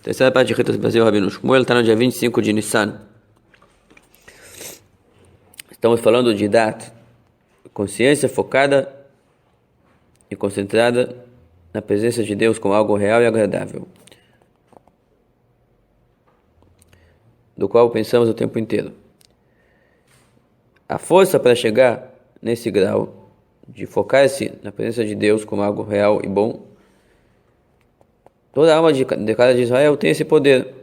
Terceira parte de Ritas Brasil, Rabino Shmuel, está no dia 25 de Nissan. Estamos falando de Dat, consciência focada e concentrada na presença de Deus como algo real e agradável, do qual pensamos o tempo inteiro. A força para chegar nesse grau de focar-se na presença de Deus como algo real e bom, toda a alma de cada de Israel tem esse poder.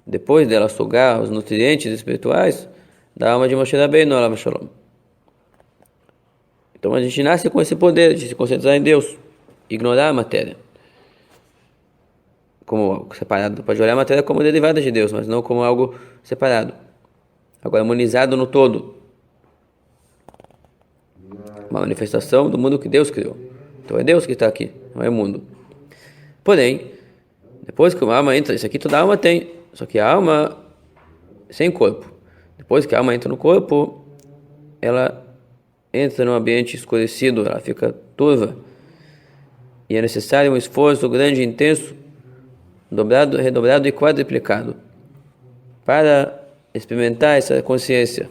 Depois dela sugar os nutrientes espirituais da alma de Moshe Rabbeinu, Alav Shalom. Então a gente nasce com esse poder de se concentrar em Deus, ignorar a matéria como algo separado. Pode olhar a matéria como derivada de Deus, mas não como algo separado, algo harmonizado no todo, uma manifestação do mundo que Deus criou. Então é Deus que está aqui, não é o mundo. Porém, depois que uma alma entra, isso aqui toda alma tem, só que a alma sem corpo. Depois que a alma entra no corpo, ela entra num ambiente escurecido, ela fica turva. E é necessário um esforço grande e intenso, redobrado e quadruplicado, para experimentar essa consciência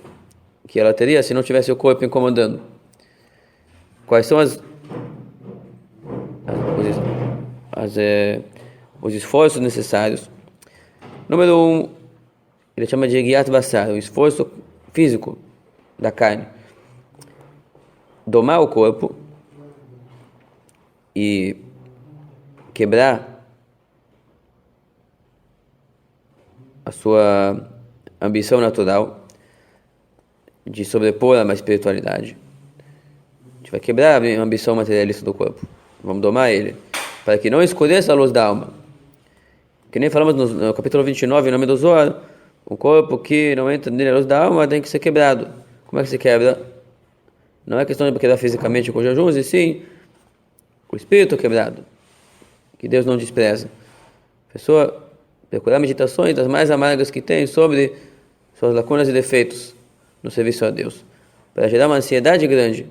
que ela teria se não tivesse o corpo incomodando. Quais são os esforços necessários? Número 1, ele chama de Giat Basar, o esforço físico da carne. Domar o corpo e quebrar a sua ambição natural de sobrepor a uma espiritualidade. A gente vai quebrar a ambição materialista do corpo. Vamos domar ele, para que não escureça a luz da alma. Que nem falamos no capítulo 29, em nome do Zohar, o corpo que não entra nele a luz da alma tem que ser quebrado. Como é que se quebra? Não é questão de quebrar fisicamente com jejuns, e sim o espírito quebrado, que Deus não despreza. A pessoa procurar meditações das mais amargas que tem sobre suas lacunas e defeitos no serviço a Deus, para gerar uma ansiedade grande,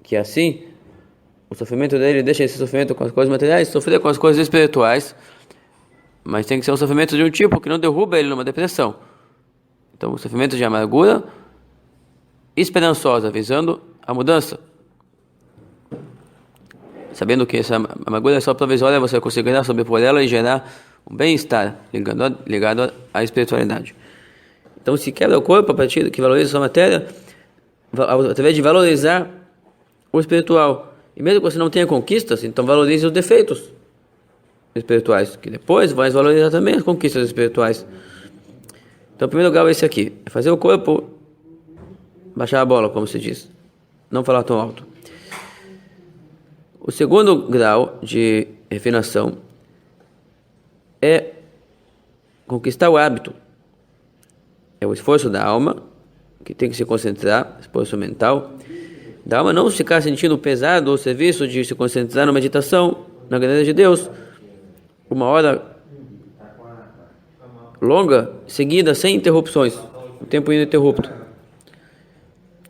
que assim o sofrimento dele deixa esse sofrimento com as coisas materiais, sofrer com as coisas espirituais, mas tem que ser um sofrimento de um tipo que não derruba ele numa depressão. Então, um sofrimento de amargura esperançosa, visando a mudança, sabendo que essa amargura é só provisória, você conseguirá sobrepor ela e gerar um bem-estar ligado à espiritualidade. Então, se quebra o corpo a partir que valoriza a sua matéria, através de valorizar o espiritual. E mesmo que você não tenha conquistas, então valorize os defeitos espirituais, que depois vai valorizar também as conquistas espirituais. Então, o primeiro grau é esse aqui, é fazer o corpo baixar a bola, como se diz, não falar tão alto. O segundo grau de refinação é conquistar o hábito. É o esforço da alma, que tem que se concentrar, esforço mental, da alma não ficar sentindo pesado o serviço de se concentrar na meditação, na grandeza de Deus, uma hora longa, seguida, sem interrupções, o tempo ininterrupto.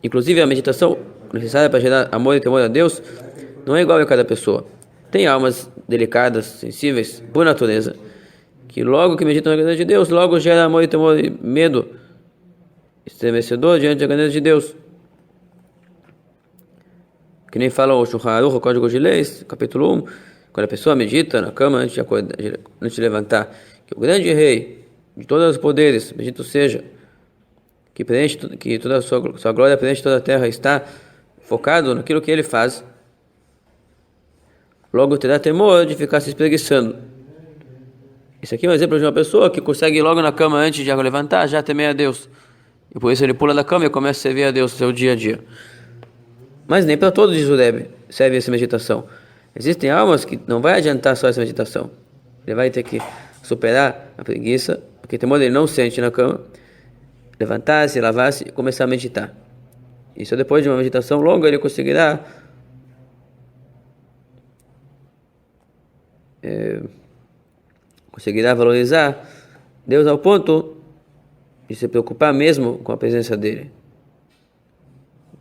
Inclusive a meditação necessária para gerar amor e temor a Deus não é igual a cada pessoa. Tem almas delicadas, sensíveis, por natureza, que logo que meditam na grandeza de Deus, logo gera amor e temor e medo estremecedor diante da grandeza de Deus. Que nem fala o Shulchan Aruch, o Código de Leis, capítulo 1, quando a pessoa medita na cama antes de levantar, que o grande rei de todos os poderes, bendito seja, que toda a sua glória preenche toda a terra, está focado naquilo que ele faz, logo terá temor de ficar se espreguiçando. Isso aqui é um exemplo de uma pessoa que consegue ir logo na cama antes de levantar, já temer a Deus. E por isso ele pula da cama e começa a servir a Deus no seu dia a dia. Mas nem para todos, diz o Rebbe, serve essa meditação. Existem almas que não vai adiantar só essa meditação. Ele vai ter que superar a preguiça, porque temor ele não sente na cama, levantar-se, lavar-se e começar a meditar. Isso depois de uma meditação longa ele conseguirá valorizar Deus ao ponto de se preocupar mesmo com a presença dele,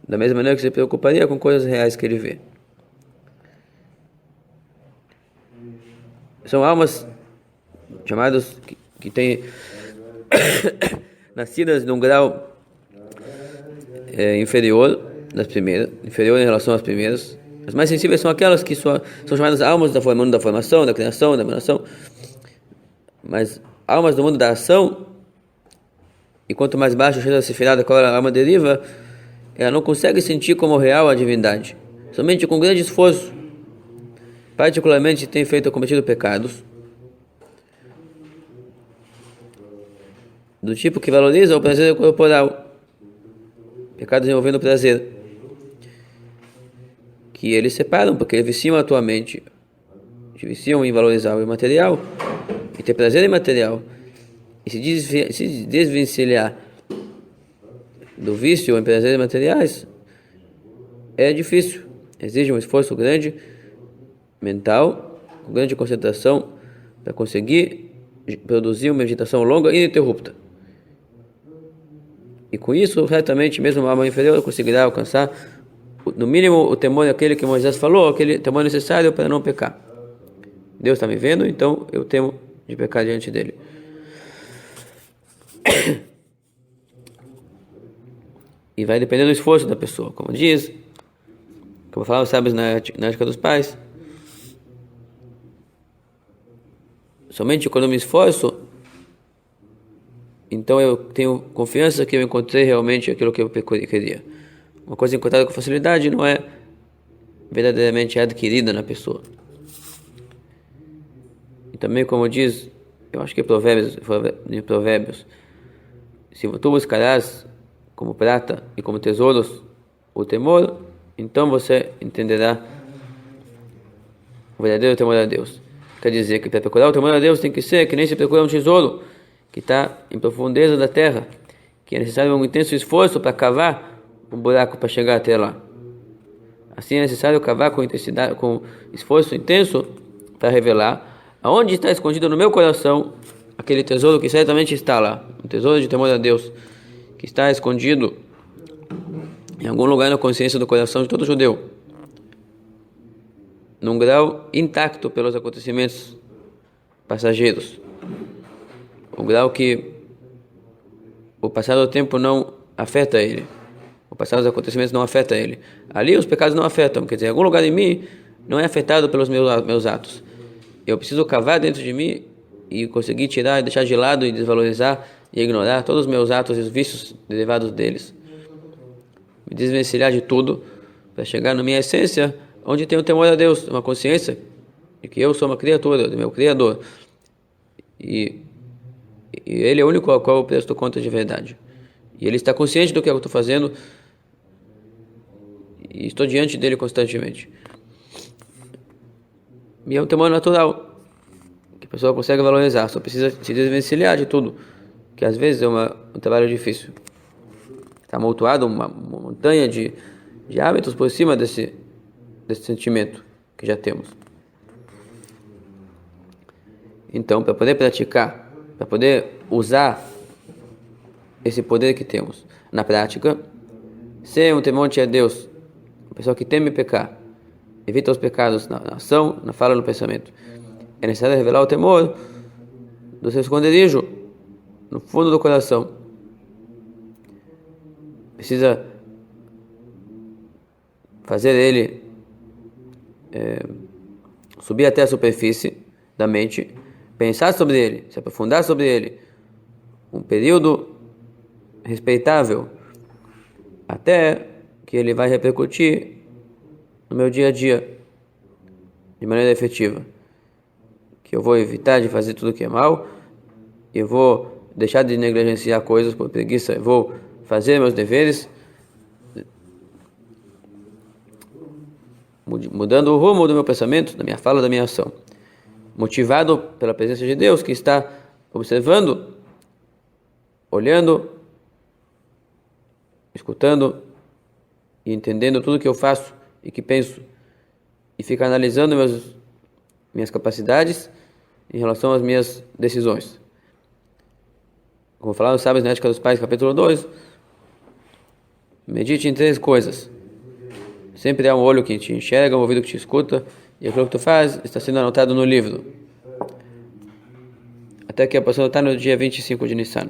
da mesma maneira que se preocuparia com coisas reais que ele vê. São almas chamadas que têm nascidas num grau inferior das primeiras, inferior em relação às primeiras. As mais sensíveis são aquelas que são chamadas almas do mundo da formação, da criação, da emanação. Mas almas do mundo da ação, e quanto mais baixo chega a sefirá da qual a alma deriva, ela não consegue sentir como real a divindade. Somente com grande esforço, particularmente tem cometido pecados, do tipo que valoriza o prazer corporal, pecados envolvendo prazer, que eles separam, porque eles viciam atualmente, viciam em valorizar o material e ter prazer em material, e se desvencilhar do vício em prazeres materiais é difícil, exige um esforço grande mental, com grande concentração, para conseguir produzir uma meditação longa e ininterrupta. E com isso, certamente, mesmo uma alma inferior conseguirá alcançar, no mínimo, o temor daquele que Moisés falou, aquele temor necessário para não pecar. Deus está me vendo, então eu temo de pecar diante dele. E vai depender do esforço da pessoa, como falaram os sábios na ética dos pais. Somente quando eu me esforço, então eu tenho confiança que eu encontrei realmente aquilo que eu queria. Uma coisa encontrada com facilidade não é verdadeiramente adquirida na pessoa. E também, como diz, eu acho que em Provérbios, se tu buscarás como prata e como tesouros o temor, então você entenderá o verdadeiro temor a Deus. Quer dizer que para procurar o temor a Deus tem que ser que nem se procura um tesouro que está em profundeza da terra, que é necessário um intenso esforço para cavar um buraco para chegar até lá. Assim é necessário cavar com intensidade, com esforço intenso, para revelar aonde está escondido no meu coração aquele tesouro que certamente está lá, um tesouro de temor a Deus, que está escondido em algum lugar na consciência do coração de todo judeu, num grau intacto pelos acontecimentos passageiros, um grau que o passar do tempo não afeta ele, o passar dos acontecimentos não afeta ele. Ali os pecados não afetam, quer dizer, algum lugar em mim não é afetado pelos meus atos. Eu preciso cavar dentro de mim e conseguir tirar, deixar de lado e desvalorizar e ignorar todos os meus atos e os vícios derivados deles. Me desvencilhar de tudo para chegar na minha essência, onde tem o temor a Deus, uma consciência de que eu sou uma criatura do meu Criador. E Ele é o único ao qual eu presto conta de verdade. E Ele está consciente do que eu estou fazendo e estou diante dele constantemente. E é um temor natural que a pessoa consegue valorizar, só precisa se desvencilhar de tudo, que às vezes é um trabalho difícil. Está amontoado uma montanha de hábitos por cima desse sentimento que já temos. Então, para poder praticar, para poder usar esse poder que temos na prática, ser um temente a Deus, uma pessoa que teme pecar, evita os pecados na ação, na fala, no pensamento. É necessário revelar o temor do seu esconderijo no fundo do coração. Precisa fazer ele subir até a superfície da mente, pensar sobre ele, se aprofundar sobre ele, um período respeitável, até que ele vai repercutir no meu dia a dia de maneira efetiva, que eu vou evitar de fazer tudo que é mal, eu vou deixar de negligenciar coisas por preguiça, eu vou fazer meus deveres, mudando o rumo do meu pensamento, da minha fala, da minha ação, motivado pela presença de Deus que está observando, olhando, escutando e entendendo tudo que eu faço e que penso, e fica analisando minhas capacidades em relação às minhas decisões. Como falaram os sábios na Ética dos Pais, capítulo 2, medite em 3 coisas. Sempre há um olho que te enxerga, um ouvido que te escuta e aquilo que tu faz está sendo anotado no livro. Até que a pessoa está no dia 25 de Nissan.